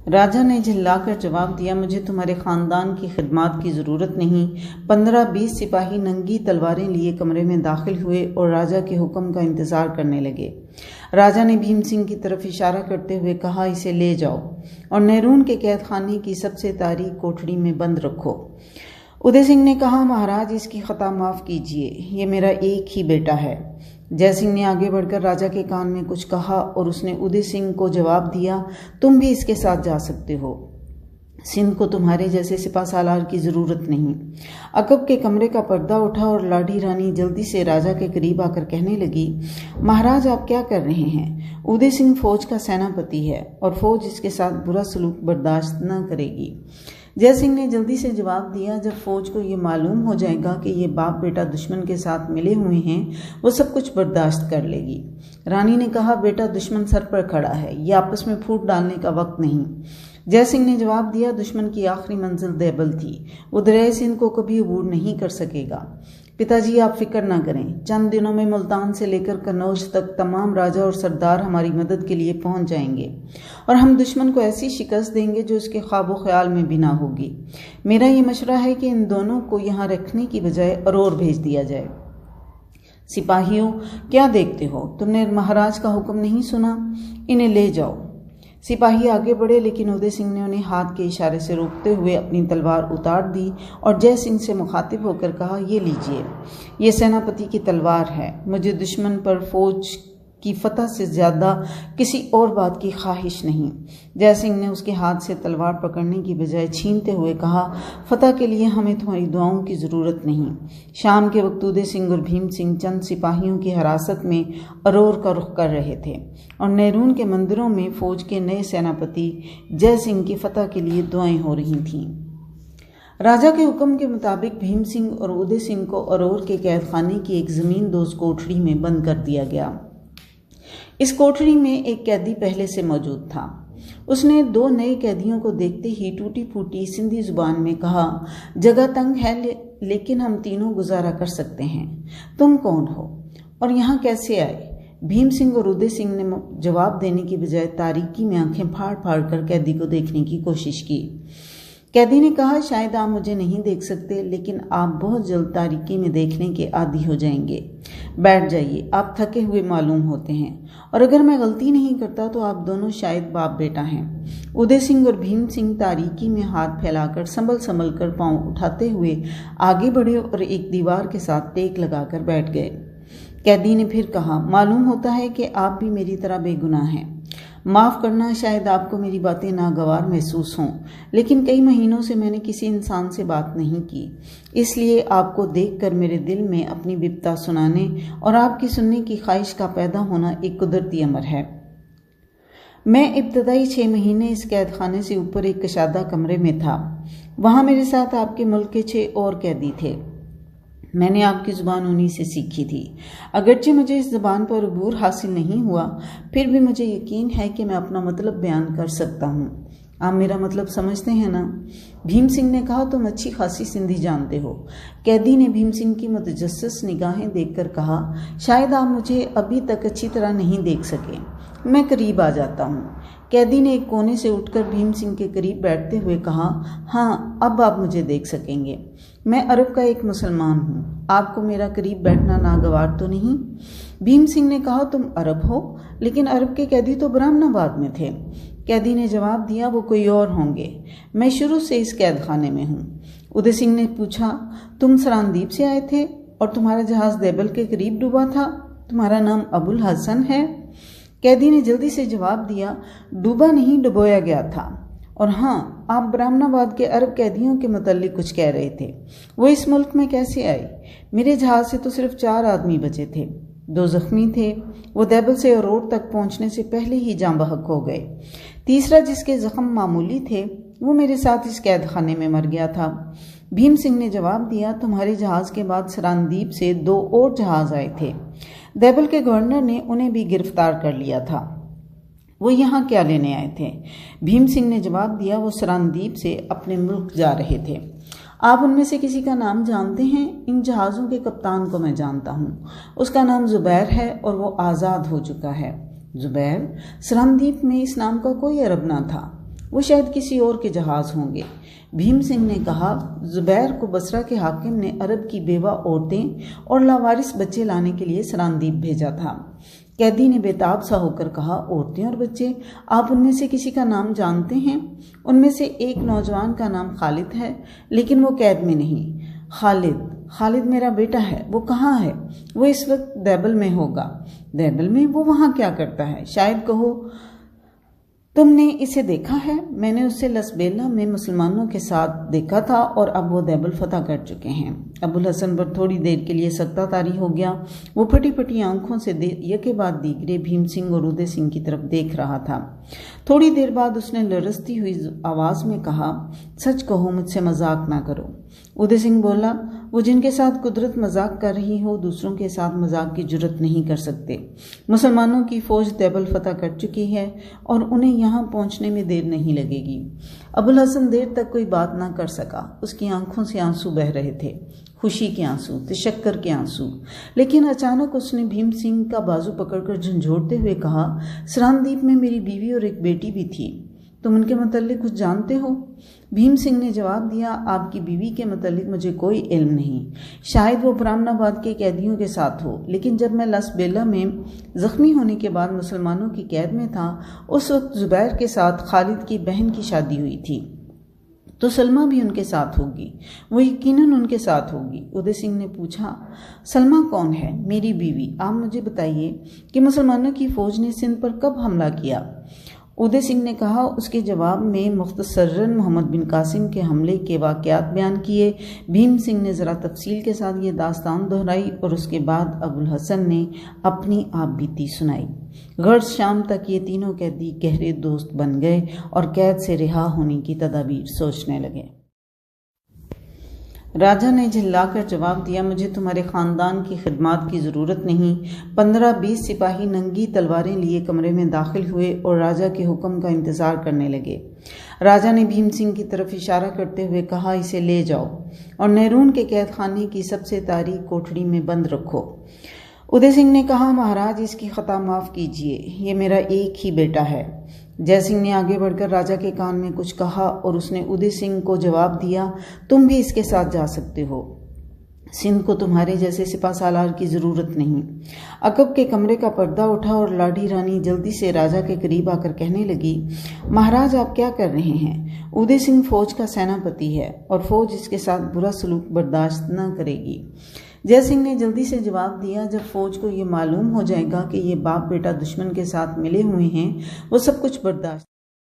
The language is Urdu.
راجا نے جھلا کر جواب دیا، مجھے تمہارے خاندان کی خدمات کی ضرورت نہیں۔ 15-20 سپاہی ننگی تلواریں لیے کمرے میں داخل ہوئے اور راجا کے حکم کا انتظار کرنے لگے۔ راجا نے بھیم سنگھ کی طرف اشارہ کرتے ہوئے کہا، اسے لے جاؤ اور نیرون کے قید خانے کی سب سے تاریک کوٹھڑی میں بند رکھو۔ ادے سنگھ نے کہا، مہاراج اس کی خطا معاف کیجیے، یہ میرا ایک ہی بیٹا ہے۔ جے سنگھ نے آگے بڑھ کر راجا کے کان میں کچھ کہا اور اس نے ادے سنگھ کو جواب دیا، تم بھی اس کے ساتھ جا سکتے ہو، سندھ کو تمہارے جیسے سپہ سالار کی ضرورت نہیں۔ عقب کے کمرے کا پردہ اٹھا اور لاڈی رانی جلدی سے راجا کے قریب آ کر کہنے لگی، مہاراج آپ کیا کر رہے ہیں؟ ادے سنگھ فوج کا سیناپتی ہے اور فوج اس کے ساتھ برا سلوک برداشت نہ کرے گی۔ جے سنگھ نے جلدی سے جواب دیا، جب فوج کو یہ معلوم ہو جائے گا کہ یہ باپ بیٹا دشمن کے ساتھ ملے ہوئے ہیں، وہ سب کچھ برداشت کر لے گی۔ رانی نے کہا، بیٹا دشمن سر پر کھڑا ہے، یہ آپس میں پھوٹ ڈالنے کا وقت نہیں۔ جے سنگھ نے جواب دیا، دشمن کی آخری منزل دیبل تھی، وہ دریائے سندھ کو کبھی عبور نہیں کر سکے گا۔ پتا جی آپ فکر نہ کریں، چند دنوں میں ملتان سے لے کر کنوج تک تمام راجا اور سردار ہماری مدد کے لیے پہنچ جائیں گے اور ہم دشمن کو ایسی شکست دیں گے جو اس کے خواب و خیال میں بھی نہ ہوگی۔ میرا یہ مشورہ ہے کہ ان دونوں کو یہاں رکھنے کی بجائے ارور بھیج دیا جائے۔ سپاہیوں، کیا دیکھتے ہو؟ تم نے مہاراج کا حکم نہیں سنا؟ انہیں لے جاؤ۔ سپاہی آگے بڑھے لیکن ادے سنگھ نے انہیں ہاتھ کے اشارے سے روکتے ہوئے اپنی تلوار اتار دی اور جے سنگھ سے مخاطب ہو کر کہا، یہ لیجئے، یہ سیناپتی کی تلوار ہے۔ مجھے دشمن پر فوج کی فتح سے زیادہ کسی اور بات کی خواہش نہیں۔ جے سنگھ نے اس کے ہاتھ سے تلوار پکڑنے کی بجائے چھینتے ہوئے کہا، فتح کے لیے ہمیں تمہاری دعاؤں کی ضرورت نہیں۔ شام کے وقت ادے سنگھ اور بھیم سنگھ چند سپاہیوں کی حراست میں ارور کا رخ کر رہے تھے اور نیرون کے مندروں میں فوج کے نئے سیناپتی جے سنگھ کی فتح کے لیے دعائیں ہو رہی تھیں۔ راجا کے حکم کے مطابق بھیم سنگھ اور ادے سنگھ کو ارور کے قید خانے کی ایک زمین دوز کوٹھڑی میں بند کر دیا گیا۔ اس کوٹھڑی میں ایک قیدی پہلے سے موجود تھا۔ اس نے دو نئے قیدیوں کو دیکھتے ہی ٹوٹی پھوٹی سندھی زبان میں کہا، جگہ تنگ ہے لیکن ہم تینوں گزارا کر سکتے ہیں۔ تم کون ہو اور یہاں کیسے آئے؟ بھیم سنگھ اور ادے سنگھ نے جواب دینے کی بجائے تاریکی میں آنکھیں پھاڑ پھاڑ کر قیدی کو دیکھنے کی کوشش کی۔ قیدی نے کہا، شاید آپ مجھے نہیں دیکھ سکتے لیکن آپ بہت جلد تاریکی میں دیکھنے کے عادی ہو جائیں گے۔ بیٹھ جائیے، آپ تھکے ہوئے معلوم ہوتے ہیں اور اگر میں غلطی نہیں کرتا تو آپ دونوں شاید باپ بیٹا ہیں۔ ادے سنگھ اور بھیم سنگھ تاریکی میں ہاتھ پھیلا کر سنبھل کر پاؤں اٹھاتے ہوئے آگے بڑھے اور ایک دیوار کے ساتھ ٹیک لگا کر بیٹھ گئے۔ قیدی نے پھر کہا، معلوم ہوتا ہے کہ آپ بھی میری طرح بے گناہ ہیں۔ معاف کرنا، شاید آپ کو میری باتیں ناگوار محسوس ہوں لیکن کئی مہینوں سے میں نے کسی انسان سے بات نہیں کی، اس لیے آپ کو دیکھ کر میرے دل میں اپنی بپتا سنانے اور آپ کی سننے کی خواہش کا پیدا ہونا ایک قدرتی امر ہے۔ میں ابتدائی 6 مہینے اس قید خانے سے اوپر ایک کشادہ کمرے میں تھا، وہاں میرے ساتھ آپ کے ملک کے 6 اور قیدی تھے۔ میں نے آپ کی زبان انہی سے سیکھی تھی۔ اگرچہ مجھے اس زبان پر عبور حاصل نہیں ہوا، پھر بھی مجھے یقین ہے کہ میں اپنا مطلب بیان کر سکتا ہوں۔ آپ میرا مطلب سمجھتے ہیں نا؟ بھیم سنگھ نے کہا، تم اچھی خاصی سندھی جانتے ہو۔ قیدی نے بھیم سنگھ کی متجسس نگاہیں دیکھ کر کہا، شاید آپ مجھے ابھی تک اچھی طرح نہیں دیکھ سکے، میں قریب آ جاتا ہوں۔ قیدی نے ایک کونے سے اٹھ کر بھیم سنگھ کے قریب بیٹھتے ہوئے کہا، ہاں اب آپ مجھے دیکھ سکیں گے، میں عرب کا ایک مسلمان ہوں، آپ کو میرا قریب بیٹھنا ناگوار تو نہیں؟ بھیم سنگھ نے کہا، تم عرب ہو لیکن عرب کے قیدی تو برہمن آباد میں تھے۔ قیدی نے جواب دیا، وہ کوئی اور ہوں گے، میں شروع سے اس قید خانے میں ہوں۔ ادے سنگھ نے پوچھا، تم سراندیپ سے آئے تھے اور تمہارا جہاز دیبل کے قریب ڈوبا تھا، تمہارا نام ابو الحسن ہے؟ قیدی نے جلدی سے جواب دیا، ڈوبا نہیں، ڈبویا گیا تھا۔ اور ہاں، آپ برہمن آباد کے عرب قیدیوں کے متعلق کچھ کہہ رہے تھے، وہ اس ملک میں کیسے آئے؟ میرے جہاز سے تو صرف 4 آدمی بچے تھے، 2 زخمی تھے، وہ دیبل سے ارور تک پہنچنے سے پہلے ہی جاں بحق ہو گئے۔ تیسرا جس کے زخم معمولی تھے وہ میرے ساتھ اس قید خانے میں مر گیا تھا۔ بھیم سنگھ نے جواب دیا، تمہارے جہاز کے بعد سراندیپ سے 2 اور جہاز آئے تھے، دیبل کے گورنر نے انہیں بھی گرفتار کر لیا تھا، وہ یہاں کیا لینے آئے تھے؟ بھیم سنگھ نے جواب دیا، وہ سراندیپ سے اپنے ملک جا رہے تھے۔ آپ ان میں سے کسی کا نام جانتے ہیں؟ ان جہازوں کے کپتان کو میں جانتا ہوں، اس کا نام زبیر ہے اور وہ آزاد ہو چکا ہے۔ زبیر؟ سراندیپ میں اس نام کا کوئی عرب نہ تھا۔ وہ شاید کسی اور کے جہاز ہوں گے۔ بھیم سنگھ نے کہا، زبیر کو بصرہ کے حاکم نے عرب کی بیوہ عورتیں اور لاوارث بچے لانے کے لیے سراندیپ بھیجا تھا۔ قیدی نے بےتاب سا ہو کر کہا، عورتیں اور بچے، آپ ان میں سے کسی کا نام جانتے ہیں؟ ان میں سے ایک نوجوان کا نام خالد ہے، لیکن وہ قید میں نہیں۔ خالد میرا بیٹا ہے، وہ کہاں ہے؟ وہ اس وقت دیبل میں ہوگا۔ دیبل میں؟ وہ وہاں کیا کرتا ہے؟ شاید کہو تم نے اسے دیکھا ہے؟ میں نے اسے لسبیلا میں مسلمانوں کے ساتھ دیکھا تھا اور اب وہ دیبل فتح کر چکے ہیں۔ ابوالحسن پر تھوڑی دیر کے لیے سکتہ طاری ہو گیا۔ وہ پھٹی پھٹی آنکھوں سے یکے بعد دیگرے بھیم سنگھ اور اودے سنگھ کی طرف دیکھ رہا تھا۔ تھوڑی دیر بعد اس نے لرزتی ہوئی آواز میں کہا، سچ کہو، مجھ سے مذاق نہ کرو۔ اودے سنگھ بولا، وہ جن کے ساتھ قدرت مذاق کر رہی ہو دوسروں کے ساتھ مذاق کی جرت نہیں کر سکتے۔ مسلمانوں کی فوج دیبل فتح کر چکی ہے اور انہیں یہاں پہنچنے میں دیر نہیں لگے گی۔ ابوالحسن دیر تک کوئی بات نہ کر سکا۔ اس کی آنکھوں سے آنسو بہہ رہے تھے، خوشی کے آنسو، تشکر کے آنسو۔ لیکن اچانک اس نے بھیم سنگھ کا بازو پکڑ کر جھنجھوڑتے ہوئے کہا، سراندیپ میں میری بیوی اور ایک بیٹی بھی تھی، تم ان کے متعلق کچھ جانتے ہو؟ بھیم سنگھ نے جواب دیا، آپ کی بیوی کے متعلق مجھے کوئی علم نہیں۔ شاید وہ برہمن آباد کے قیدیوں کے ساتھ ہو، لیکن جب میں لسبیلا میں زخمی ہونے کے بعد مسلمانوں کی قید میں تھا، اس وقت زبیر کے ساتھ خالد کی بہن کی شادی ہوئی تھی، تو سلمہ بھی ان کے ساتھ ہوگی، وہ یقیناً ان کے ساتھ ہوگی۔ اودے سنگھ نے پوچھا، سلمہ کون ہے؟ میری بیوی۔ آپ مجھے بتائیے کہ مسلمانوں کی فوج نے سندھ پر کب حملہ کیا؟ اودے سنگھ نے کہا۔ اس کے جواب میں مختصراً محمد بن قاسم کے حملے کے واقعات بیان کیے۔ بھیم سنگھ نے ذرا تفصیل کے ساتھ یہ داستان دہرائی اور اس کے بعد ابوالحسن نے اپنی آپ بیتی سنائی۔ غرض شام تک یہ تینوں قیدی گہرے دوست بن گئے اور قید سے رہا ہونے کی تدابیر سوچنے لگے۔ راجا نے جھلا کر جواب دیا، مجھے تمہارے خاندان کی خدمات کی ضرورت نہیں۔ 15-20 سپاہی ننگی تلواریں لیے کمرے میں داخل ہوئے اور راجا کے حکم کا انتظار کرنے لگے۔ راجا نے بھیم سنگھ کی طرف اشارہ کرتے ہوئے کہا، اسے لے جاؤ اور نیرون کے قید خانے کی سب سے تاریک کوٹڑی میں بند رکھو۔ اودے سنگھ نے کہا، مہاراج اس کی خطا معاف کیجیے، یہ میرا ایک ہی بیٹا ہے۔ جے سنگھ نے آگے بڑھ کر راجا کے کان میں کچھ کہا اور اس نے اودے سنگھ کو جواب دیا، تم بھی اس کے ساتھ جا سکتے ہو، سندھ کو تمہارے جیسے سپہ سالار کی ضرورت نہیں۔ عقب کے کمرے کا پردہ اٹھا اور لاڈھی رانی جلدی سے راجا کے قریب آ کر کہنے لگی، مہاراج آپ کیا کر رہے ہیں؟ اودے سنگھ فوج کا سیناپتی ہے اور فوج اس کے ساتھ برا سلوک برداشت نہ کرے گی۔ جے سنگھ نے جلدی سے جواب دیا، جب فوج کو یہ معلوم ہو جائے گا کہ یہ باپ بیٹا دشمن کے ساتھ ملے ہوئے ہیں، وہ سب کچھ برداشت